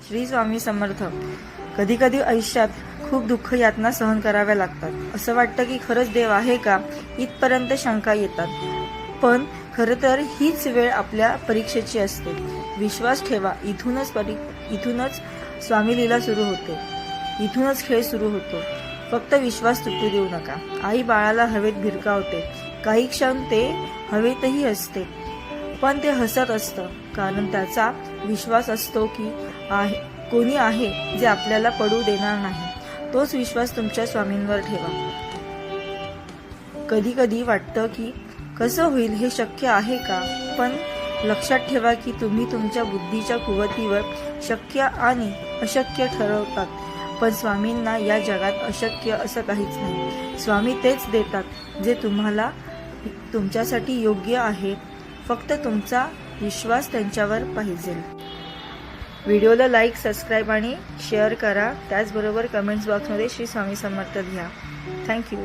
श्री स्वामी समर्थ. कधी कधी आयुष्यात खूप दुःख यातना सहन कराव्या लागतात. असं वाटतं की खरंच देव आहे का, इथपर्यंत शंका येतात. पण खरं तर हीच वेळ आपल्या परीक्षेची असते. विश्वास ठेवा, इथूनच स्वामी लीला सुरू होते, इथूनच खेळ सुरू होतो. फक्त विश्वास तुटू देऊ नका. आई बाळाला हवेत भिरकावते, काही क्षण ते हवेतही असते, पण ते हसत असतं, कारण त्याचा विश्वास असतो की कोणी आहे जे आपल्याला पडू देणार नाही. तोच विश्वास तुमच्या स्वामींवर ठेवा. कधी कधी वाटतं की कसं होईल, हे शक्य आहे का, पण लक्षात ठेवा की तुम्ही तुमच्या बुद्धीच्या कुवतीवर शक्य आणि अशक्य ठरवतात. पण स्वामींना या जगात अशक्य असं काहीच नाही. स्वामी तेच देतात जे तुमच्यासाठी योग्य आहे. फक्त तुमचा विश्वास त्यांच्यावर पाहिजे. व्हिडिओला लाईक, सबस्क्राईब आणि शेअर करा. त्याचबरोबर कमेंट्स बॉक्समध्ये श्री स्वामी समर्थ लिहा. थँक्यू.